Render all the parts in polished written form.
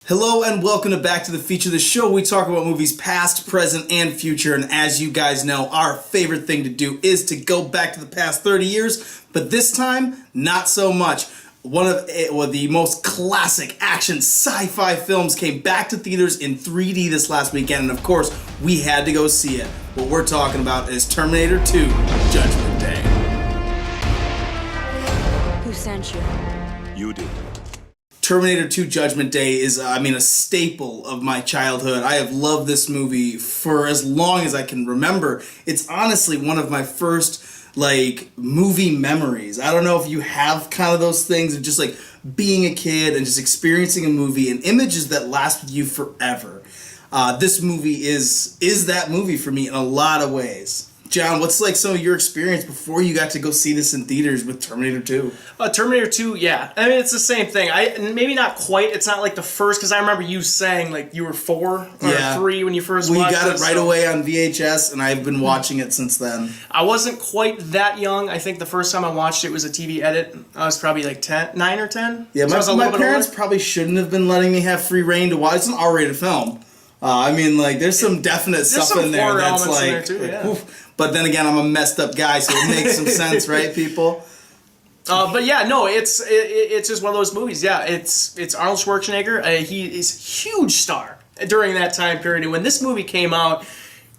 Hello and welcome to Back to the Future, the show we talk about movies past, present, and future. And as you guys know, our favorite thing to do is to go back to the past 30 years, but this time, not so much. One of the most classic action sci-fi films came back to theaters in 3D this last weekend, and of course, we had to go see it. What we're talking about is Terminator 2, Judgment Day. Who sent you? You did. Terminator 2 Judgment Day is, a staple of my childhood. I have loved this movie for as long as I can remember. It's honestly one of my first, movie memories. I don't know if you have kind of those things of just, being a kid and just experiencing a movie and images that last with you forever. This movie is that movie for me in a lot of ways. John, what's some of your experience before you got to go see this in theaters with Terminator 2? Terminator 2, yeah. I mean, it's the same thing. Maybe not quite. It's not like the first, because I remember you saying you were 4 or 3 when you first watched it. We got it right away on VHS, and I've been watching it since then. I wasn't quite that young. I think the first time I watched it was a TV edit. I was probably 9 or 10. Yeah, so my parents probably shouldn't have been letting me have free reign to watch. It's an R-rated film. There's some definite stuff in there that's in there too, yeah. Oof. But then again, I'm a messed up guy, so it makes some sense, right, people? But yeah, no, it's just one of those movies. Yeah, it's Arnold Schwarzenegger. He is a huge star during that time period. And when this movie came out,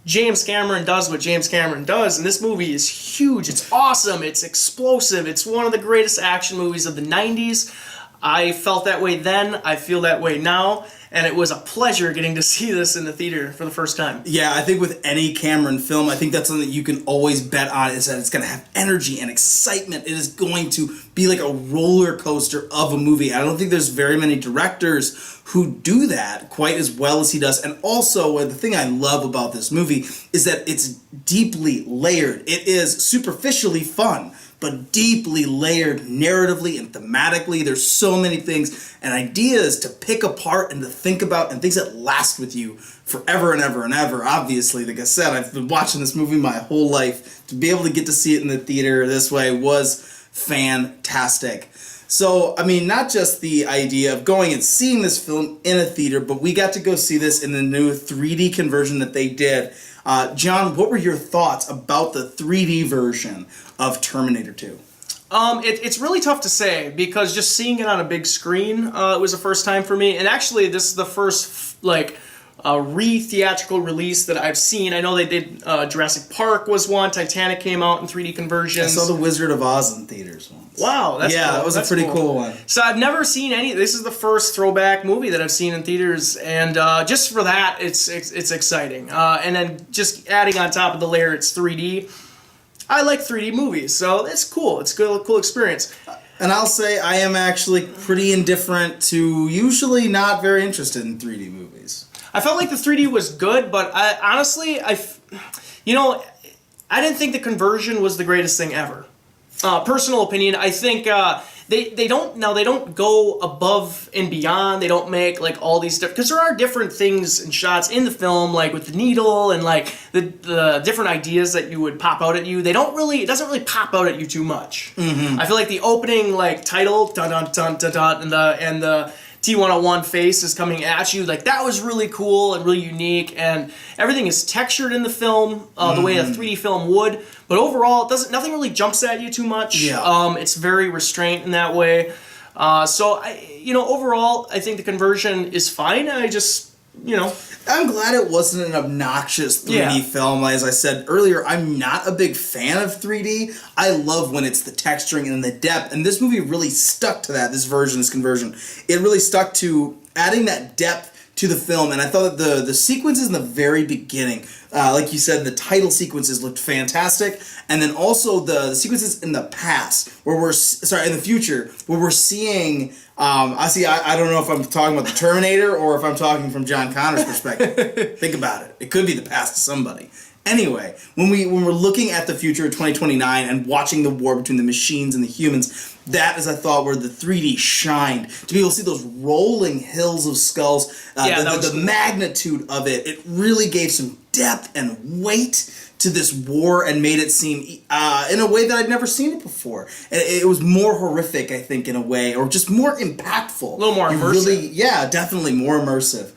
James Cameron does what James Cameron does, and this movie is huge. It's awesome. It's explosive. It's one of the greatest action movies of the 90s. I felt that way then. I feel that way now. And it was a pleasure getting to see this in the theater for the first time. Yeah, I think with any Cameron film, I think that's something that you can always bet on, is that it's going to have energy and excitement. It is going to be like a roller coaster of a movie. I don't think there's very many directors who do that quite as well as he does. And also, the thing I love about this movie is that it's deeply layered. It is superficially fun, but deeply layered narratively and thematically. There's so many things and ideas to pick apart and to think about, and things that last with you forever and ever and ever. Obviously, like I said, I've been watching this movie my whole life. To be able to get to see it in the theater this way was fantastic. So, not just the idea of going and seeing this film in a theater, but we got to go see this in the new 3D conversion that they did. John, what were your thoughts about the 3D version of Terminator 2? It's really tough to say, because just seeing it on a big screen, it was the first time for me. And actually, this is the first, re-theatrical release that I've seen. I know they did, Jurassic Park was one, Titanic came out in 3D conversions. I saw The Wizard of Oz in theaters once. Wow, that's cool. That was a pretty cool one. So I've never seen any. This is the first throwback movie that I've seen in theaters, and just for that, it's exciting. And then just adding on top of the layer, it's 3D. I like 3D movies, so it's cool. It's a cool experience. And I'll say I am actually pretty indifferent to usually not very interested in 3D movies. I felt like the 3D was good, but I didn't think the conversion was the greatest thing ever. Personal opinion, I think they don't go above and beyond. They don't make all these different, because there are different things and shots in the film, with the needle and the different ideas that you would pop out at you. It doesn't really pop out at you too much. Mm-hmm. I feel like the opening title dun dun dun dun dun and the T-101 face is coming at you. That was really cool and really unique, and everything is textured in the film the way a 3D film would. But overall, nothing really jumps at you too much. Yeah. It's very restrained in that way. Overall, I think the conversion is fine. I'm glad it wasn't an obnoxious 3D film. As I said earlier, I'm not a big fan of 3D. I love when it's the texturing and the depth, and this movie really stuck to that, this conversion. It really stuck to adding that depth to the film, and I thought that the sequences in the very beginning, like you said, the title sequences looked fantastic, and then also the sequences in the past, in the future, where we're seeing, I don't know if I'm talking about the Terminator or if I'm talking from John Connor's perspective. Think about it. It could be the past to somebody. Anyway, when we're looking at the future of 2029 and watching the war between the machines and the humans, that is, I thought, where the 3D shined. To be able to see those rolling hills of skulls, the magnitude of it, it really gave some depth and weight to this war and made it seem in a way that I'd never seen it before. It was more horrific, I think, in a way, or just more impactful. A little more immersive. Yeah, definitely more immersive.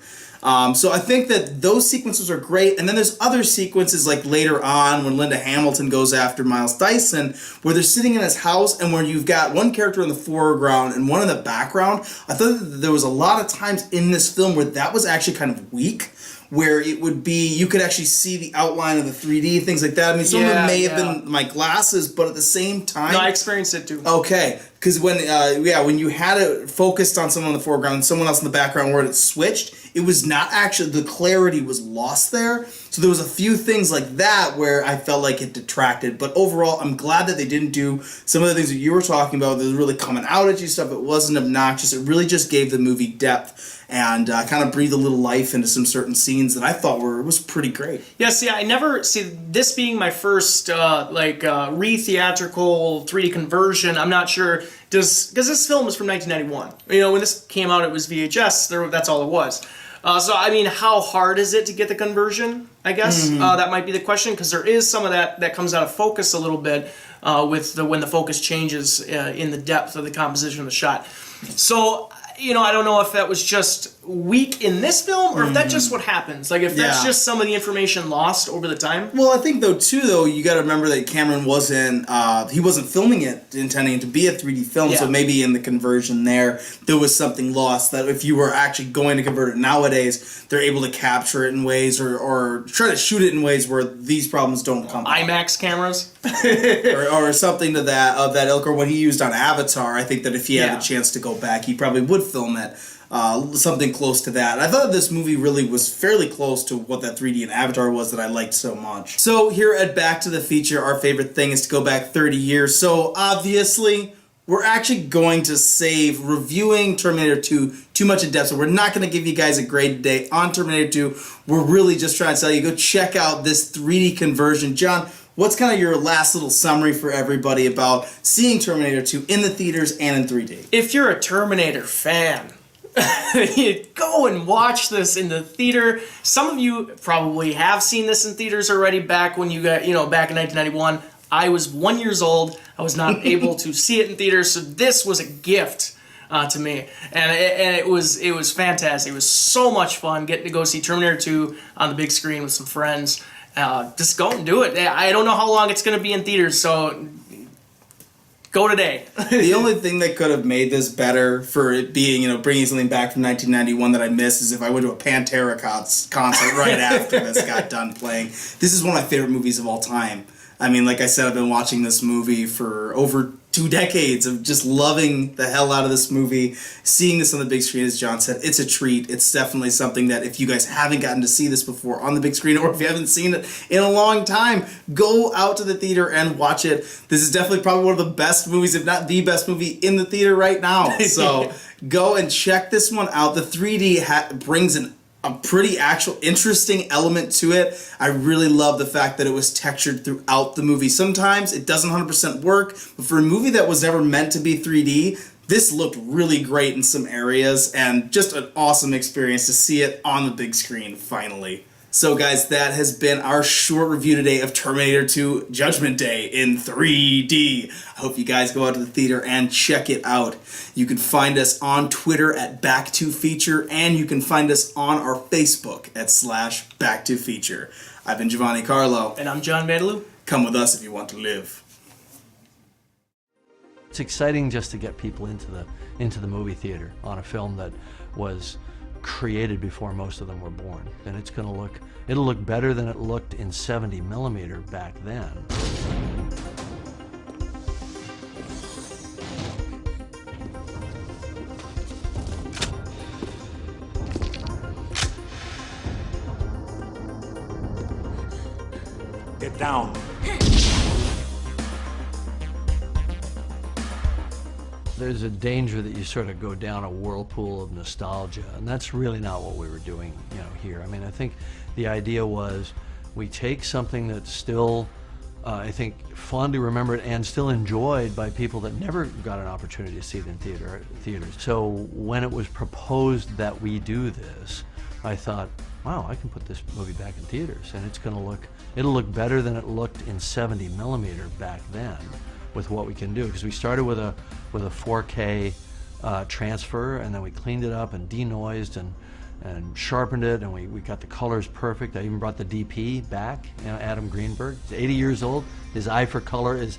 So I think that those sequences are great, and then there's other sequences like later on when Linda Hamilton goes after Miles Dyson, where they're sitting in his house and where you've got one character in the foreground and one in the background. I thought that there was a lot of times in this film where that was actually kind of weak, where it would be, you could actually see the outline of the 3D, things like that. I mean, some of it may have been my glasses, but at the same time... No, I experienced it too. Okay, because when you had it focused on someone in the foreground and someone else in the background where it switched, it was not actually, the clarity was lost there. So there was a few things like that where I felt like it detracted. But overall, I'm glad that they didn't do some of the things that you were talking about that was really coming out at you stuff. It wasn't obnoxious. It really just gave the movie depth and kind of breathed a little life into some certain scenes that I thought was pretty great. Yeah, see, I never, this being my first, re-theatrical 3D conversion, I'm not sure, because this film is from 1991. You know, when this came out, it was VHS, that's all it was. So, I mean, how hard is it to get the conversion, I guess? That might be the question, because there is some of that comes out of focus a little bit when the focus changes in the depth of the composition of the shot. So, you know, I don't know if that was just weak in this film or if that's just what happens. Like, if that's just some of the information lost over the time. Well, I think, though, you got to remember that Cameron wasn't filming it intending it to be a 3D film, so maybe in the conversion there was something lost that if you were actually going to convert it nowadays, they're able to capture it in ways or try to shoot it in ways where these problems don't come up. IMAX cameras? or something of that ilk, or what he used on Avatar. I think that if he had a chance to go back, he probably would film it. Something close to that. I thought this movie really was fairly close to what that 3D in Avatar was that I liked so much. So here at Back to the Feature, our favorite thing is to go back 30 years. So obviously, we're actually going to save reviewing Terminator 2 too much in depth. So we're not going to give you guys a grade today on Terminator 2. We're really just trying to tell you, go check out this 3D conversion. John, what's kind of your last little summary for everybody about seeing Terminator 2 in the theaters and in 3D? If you're a Terminator fan, go and watch this in the theater. Some of you probably have seen this in theaters already back when you got, back in 1991. I was 1 year old. I was not able to see it in theaters, so this was a gift to me. And it was fantastic. It was so much fun getting to go see Terminator 2 on the big screen with some friends. Just go and do it. I don't know how long it's going to be in theaters, so go today. The only thing that could have made this better for it being, bringing something back from 1991 that I missed is if I went to a Pantera concert right after this got done playing. This is one of my favorite movies of all time. I mean, like I said, I've been watching this movie for over 2 decades of just loving the hell out of this movie. Seeing this on the big screen, as John said, it's a treat. It's definitely something that if you guys haven't gotten to see this before on the big screen, or if you haven't seen it in a long time, go out to the theater and watch it. This is definitely probably one of the best movies, if not the best movie in the theater right now. So go and check this one out. The 3D brings a pretty actual interesting element to it. I really love the fact that it was textured throughout the movie. Sometimes it doesn't 100% work, but for a movie that was never meant to be 3D, this looked really great in some areas, and just an awesome experience to see it on the big screen finally. So guys, that has been our short review today of Terminator 2 Judgment Day in 3D. I hope you guys go out to the theater and check it out. You can find us on Twitter at Back2Feature, and you can find us on our Facebook at /Back2Feature. I've been Giovanni Carlo. And I'm John Vandaloo. Come with us if you want to live. It's exciting just to get people into the movie theater on a film that was created before most of them were born, and it'll look better than it looked in 70mm back then. Get down. There's a danger that you sort of go down a whirlpool of nostalgia, and that's really not what we were doing, here. I mean, I think the idea was we take something that's still, I think, fondly remembered and still enjoyed by people that never got an opportunity to see it in theaters. So when it was proposed that we do this, I thought, wow, I can put this movie back in theaters, and it'll look better than it looked in 70 millimeter back then with what we can do. Because we started with a 4K transfer, and then we cleaned it up and denoised and sharpened it, and we got the colors perfect. I even brought the DP back, Adam Greenberg. He's 80 years old. His eye for color is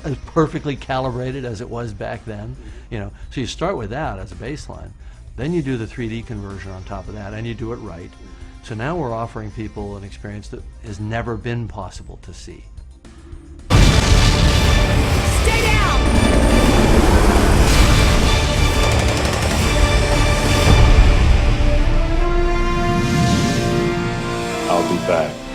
as perfectly calibrated as it was back then. So you start with that as a baseline. Then you do the 3D conversion on top of that, and you do it right. So now we're offering people an experience that has never been possible to see. Stay down! I'll be back.